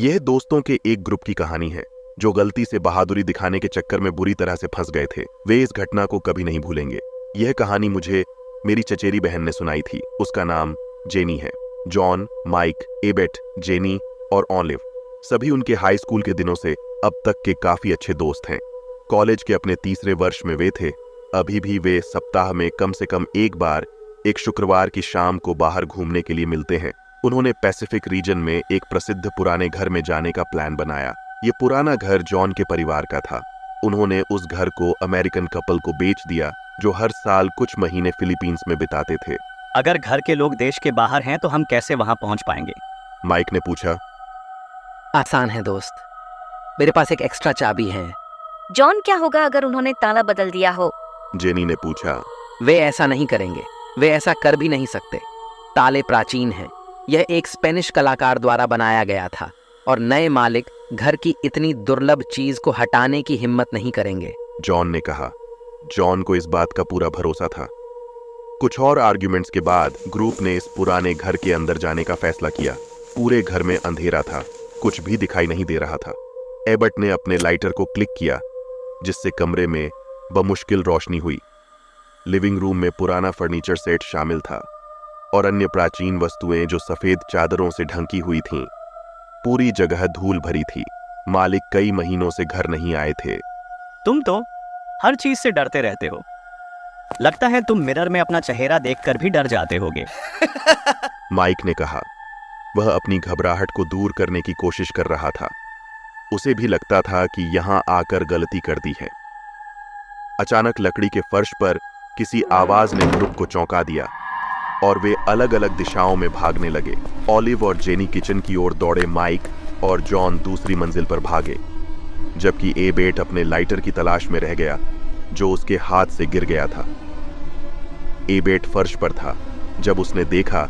यह दोस्तों के एक ग्रुप की कहानी है जो गलती से बहादुरी दिखाने के चक्कर में बुरी तरह से फंस गए थे। वे इस घटना को कभी नहीं भूलेंगे। यह कहानी मुझे मेरी चचेरी बहन ने सुनाई थी। उसका नाम जेनी है। जॉन, माइक, एबेट, जेनी और ऑलिव सभी उनके हाई स्कूल के दिनों से अब तक के काफी अच्छे दोस्त हैं। कॉलेज के अपने तीसरे वर्ष में वे थे। अभी भी वे सप्ताह में कम से कम एक बार एक शुक्रवार की शाम को बाहर घूमने के लिए मिलते हैं। उन्होंने पैसिफिक रीजन में एक प्रसिद्ध पुराने घर में जाने का प्लान बनाया। ये पुराना घर जॉन के परिवार का था। उन्होंने उस घर को अमेरिकन कपल को बेच दिया जो हर साल कुछ महीने फिलीपींस में बिताते थे। अगर घर के लोग देश के बाहर हैं तो हम कैसे वहां पहुंच पाएंगे? माइक ने पूछा। आसान है दोस्त, मेरे पास एक एक्स्ट्रा चाबी है। जॉन, क्या होगा अगर उन्होंने ताला बदल दिया हो? जेनी ने पूछा। वे ऐसा नहीं करेंगे, वे ऐसा कर भी नहीं सकते। ताले प्राचीन हैं। यह एक स्पेनिश कलाकार द्वारा बनाया गया था और नए मालिक घर की इतनी दुर्लभ चीज को हटाने की हिम्मत नहीं करेंगे, जॉन ने कहा। जॉन को इस बात का पूरा भरोसा था। कुछ और आर्ग्यूमेंट्स के बाद ग्रुप ने इस पुराने घर के अंदर जाने का फैसला किया। पूरे घर में अंधेरा था, कुछ भी दिखाई नहीं दे रहा था। एबर्ट ने अपने लाइटर को क्लिक किया जिससे कमरे में बमुश्किल रोशनी हुई। लिविंग रूम में पुराना फर्नीचर सेट शामिल था और अन्य प्राचीन वस्तुएं जो सफेद चादरों से ढंकी हुई थीं। पूरी जगह धूल भरी थी। मालिक कई महीनों से घर नहीं आए थे। तुम तो हर चीज से डरते रहते हो। लगता है तुम मिरर में अपना चेहरा देखकर भी डर जाते होगे। माइक ने कहा। वह अपनी घबराहट को दूर करने की कोशिश कर रहा था। उसे भी लगता था कि यहां आकर गलती कर दी है। अचानक लकड़ी के फर्श पर किसी आवाज ने ग्रुप को चौंका दिया और वे अलग अलग दिशाओं में भागने लगे। ऑलिव और जेनी किचन की ओर दौड़े। माइक और जॉन दूसरी मंजिल पर भागे, जबकि एबेट अपने लाइटर की तलाश में रह गया जो उसके हाथ से गिर गया था। एबेट फर्श पर था जब उसने देखा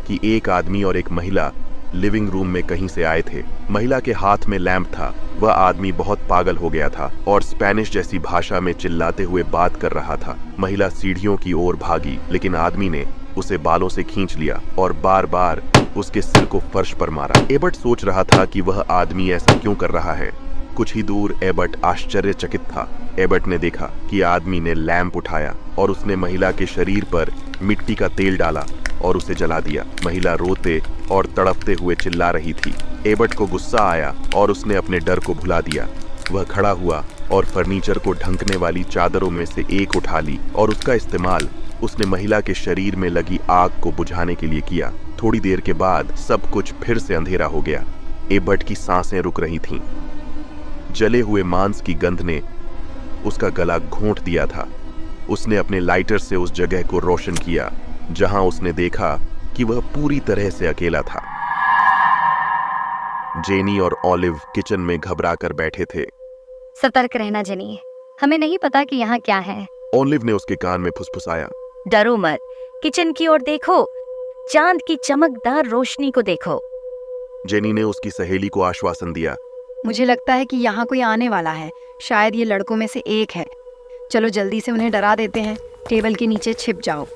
कि एक आदमी और एक महिला लिविंग रूम में कहीं से आए थे। महिला के हाथ में लैंप था। वह आदमी बहुत पागल हो गया था और स्पेनिश जैसी भाषा में चिल्लाते हुए बात कर रहा था। महिला सीढ़ियों की ओर भागी, लेकिन आदमी ने उसे बालों से खींच लिया और बार बार उसके सिर को फर्श पर मारा। एबर्ट सोच रहा था कि वह आदमी ऐसा क्यों कर रहा है। कुछ ही दूर एबर्ट आश्चर्यचकित था। एबर्ट ने देखा कि आदमी ने लैंप उठाया और उसने महिला के शरीर पर मिट्टी का तेल डाला और उसे जला दिया। महिला रोते और तड़पते हुए चिल्ला रही थी। एबर्ट को गुस्सा आया और उसने अपने डर को भुला दिया। वह खड़ा हुआ और फर्नीचर को ढंकने वाली चादरों में से एक उठा ली और उसका इस्तेमाल उसने महिला के शरीर में लगी आग को बुझाने के लिए किया। थोड़ी देर के बाद सब कुछ फिर से अंधेरा हो गया। एबर्ट की सांसें रुक रही थीं। जले हुए मांस की गंध ने उसका गला घोंट दिया था। उसने अपने लाइटर से उस जगह को रोशन किया जहां उसने देखा कि वह पूरी तरह से अकेला था। जेनी और ऑलिव किचन में घबरा कर बैठे थे। सतर्क रहना जेनी, हमें नहीं पता कि यहाँ क्या है। ऑलिव ने उसके कान में फुसफुसाया। डरो मत, किचन की ओर देखो, चांद की चमकदार रोशनी को देखो। जेनी ने उसकी सहेली को आश्वासन दिया। मुझे लगता है कि यहाँ कोई आने वाला है। शायद ये लड़कों में से एक है। चलो जल्दी से उन्हें डरा देते हैं। टेबल के नीचे छिप जाओ।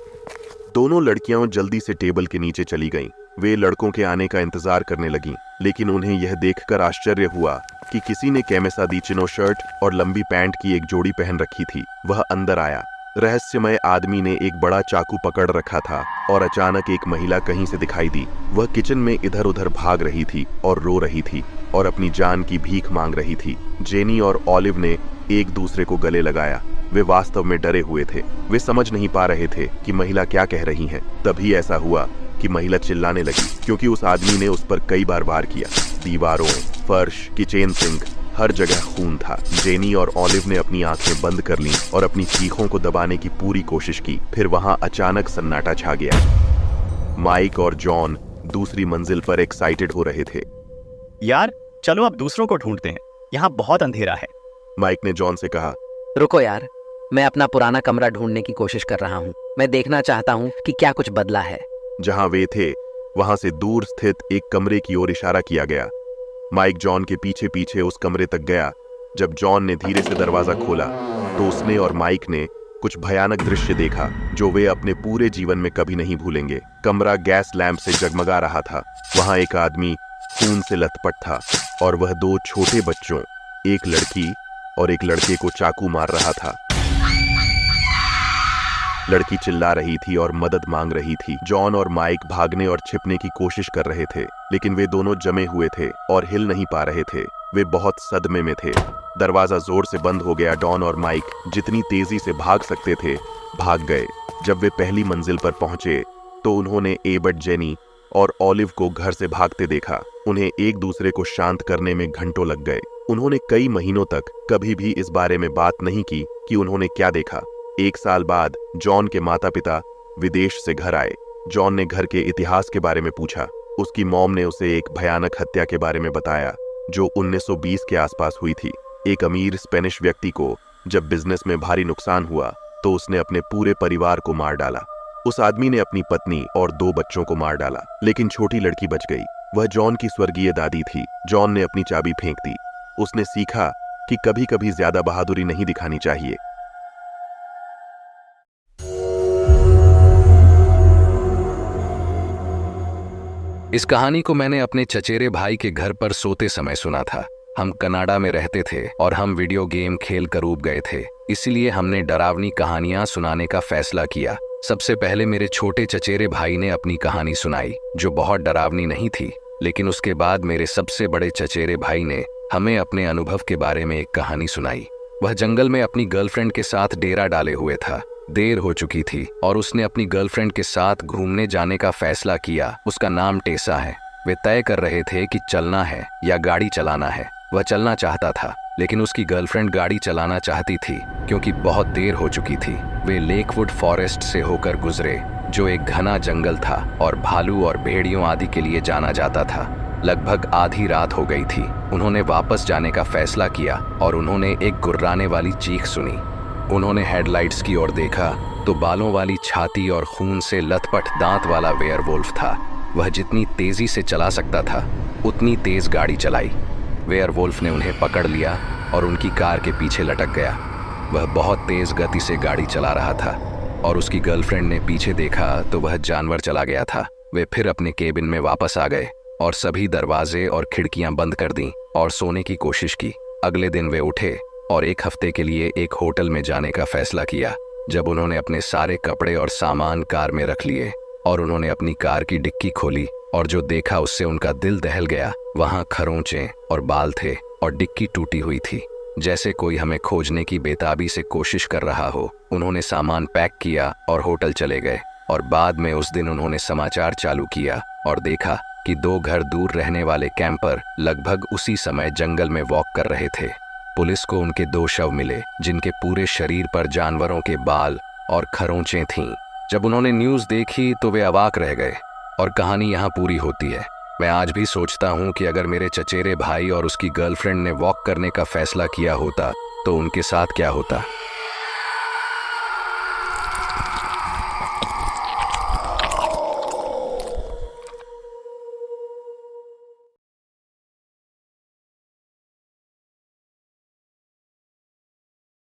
दोनों लड़कियां जल्दी से टेबल के नीचे चली गईं। वे लड़कों के आने का इंतजार करने लगीं, लेकिन उन्हें यह देखकर आश्चर्य हुआ कि किसी ने कैमेसा दी चिनो शर्ट और लंबी पैंट की एक जोड़ी पहन रखी थी। वह अंदर आया। रहस्यमय आदमी ने एक बड़ा चाकू पकड़ रखा था और अचानक एक महिला कहीं से दिखाई दी। वह किचन में इधर उधर भाग रही थी और रो रही थी और अपनी जान की भीख मांग रही थी। जेनी और ऑलिव ने एक दूसरे को गले लगाया। वे वास्तव में डरे हुए थे। वे समझ नहीं पा रहे थे कि महिला क्या कह रही है। तभी ऐसा हुआ कि महिला चिल्लाने लगी क्योंकि उस आदमी ने उस पर कई बार वार किया। दीवारों, फर्श, किचन सिंक, हर जगह खून था। जेनी और ऑलिव ने अपनी आंखें बंद कर लीं और अपनी चीखों को दबाने की पूरी कोशिश की। फिर वहां अचानक सन्नाटा छा गया। माइक और जॉन दूसरी मंजिल पर एक्साइटेड हो रहे थे। यार चलो अब दूसरों को ढूंढते हैं, यहाँ बहुत अंधेरा है। माइक ने जॉन से कहा। रुको यार, मैं अपना पुराना कमरा ढूंढने की कोशिश कर रहा हूँ। मैं देखना चाहता हूँ कि क्या कुछ बदला है। जहां वे थे वहां से दूर स्थित एक कमरे की ओर इशारा किया गया। माइक जॉन के पीछे पीछे उस कमरे तक गया। जब जॉन ने धीरे से दरवाजा खोला तो उसने और माइक ने कुछ भयानक दृश्य देखा जो वे अपने पूरे जीवन में कभी नहीं भूलेंगे। कमरा गैस लैंप से जगमगा रहा था। वहां एक आदमी खून से लथपथ था और वह 2 छोटे बच्चों, एक लड़की और एक लड़के को चाकू मार रहा था। लड़की चिल्ला रही थी और मदद मांग रही थी। जॉन और माइक भागने और छिपने की कोशिश कर रहे थे, लेकिन वे दोनों जमे हुए थे और हिल नहीं पा रहे थे। वे बहुत सदमे में थे। दरवाजा जोर से बंद हो गया। डॉन और माइक जितनी तेजी से भाग सकते थे भाग गए। जब वे पहली मंजिल पर पहुंचे तो उन्होंने एबर्ट, जेनी और ऑलिव को घर से भागते देखा। उन्हें एक दूसरे को शांत करने में घंटों लग गए। उन्होंने कई महीनों तक कभी भी इस बारे में बात नहीं की कि उन्होंने क्या देखा। 1 साल बाद जॉन के माता पिता विदेश से घर आए। जॉन ने घर के इतिहास के बारे में पूछा। उसकी मॉम ने उसे एक भयानक हत्या के बारे में बताया जो 1920 के आसपास हुई थी। एक अमीर स्पेनिश व्यक्ति को जब बिजनेस में भारी नुकसान हुआ तो उसने अपने पूरे परिवार को मार डाला। उस आदमी ने अपनी पत्नी और 2 बच्चों को मार डाला, लेकिन छोटी लड़की बच गई। वह जॉन की स्वर्गीय दादी थी। जॉन ने अपनी चाबी फेंक दी। उसने सीखा कि कभी कभी ज्यादा बहादुरी नहीं दिखानी चाहिए। इस कहानी को मैंने अपने चचेरे भाई के घर पर सोते समय सुना था। हम कनाडा में रहते थे और हम वीडियो गेम खेल कर ऊब गए थे, इसलिए हमने डरावनी कहानियां सुनाने का फैसला किया। सबसे पहले मेरे छोटे चचेरे भाई ने अपनी कहानी सुनाई, जो बहुत डरावनी नहीं थी, लेकिन उसके बाद मेरे सबसे बड़े चचेरे भाई ने हमें अपने अनुभव के बारे में एक कहानी सुनाई। वह जंगल में अपनी गर्लफ्रेंड के साथ डेरा डाले हुए था। देर हो चुकी थी और उसने अपनी गर्लफ्रेंड के साथ घूमने जाने का फैसला किया। उसका नाम टेसा है। वे तय कर रहे थे कि चलना है या गाड़ी चलाना है। वह चलना चाहता था, लेकिन उसकी गर्लफ्रेंड गाड़ी चलाना चाहती थी क्योंकि बहुत देर हो चुकी थी। वे लेकवुड फॉरेस्ट से होकर गुजरे, जो एक घना जंगल था और भालू और भेड़ियों आदि के लिए जाना जाता था। लगभग आधी रात हो गई थी। उन्होंने वापस जाने का फैसला किया और उन्होंने एक गुर्राने वाली चीख सुनी। उन्होंने हेडलाइट्स की ओर देखा तो बालों वाली छाती और खून से लथपथ दांत वाला वेयरवुल्फ था। वह जितनी तेजी से चला सकता था उतनी तेज गाड़ी चलाई। वेयरवुल्फ ने उन्हें पकड़ लिया और उनकी कार के पीछे लटक गया। वह बहुत तेज गति से गाड़ी चला रहा था और उसकी गर्लफ्रेंड ने पीछे देखा तो वह जानवर चला गया था। वे फिर अपने केबिन में वापस आ गए और सभी दरवाजे और खिड़कियां बंद कर दी और सोने की कोशिश की। अगले दिन वे उठे और 1 हफ्ते के लिए एक होटल में जाने का फैसला किया। जब उन्होंने अपने सारे कपड़े और सामान कार में रख लिए और उन्होंने अपनी कार की डिक्की खोली और जो देखा उससे उनका दिल दहल गया। वहां खरोंचे और बाल थे और डिक्की टूटी हुई थी, जैसे कोई हमें खोजने की बेताबी से कोशिश कर रहा हो। उन्होंने सामान पैक किया और होटल चले गए और बाद में उस दिन उन्होंने समाचार चालू किया और देखा कि 2 घर दूर रहने वाले कैंपर लगभग उसी समय जंगल में वॉक कर रहे थे। पुलिस को उनके 2 शव मिले जिनके पूरे शरीर पर जानवरों के बाल और खरोंचें थीं। जब उन्होंने न्यूज़ देखी तो वे अवाक रह गए और कहानी यहाँ पूरी होती है। मैं आज भी सोचता हूँ कि अगर मेरे चचेरे भाई और उसकी गर्लफ्रेंड ने वॉक करने का फैसला किया होता तो उनके साथ क्या होता।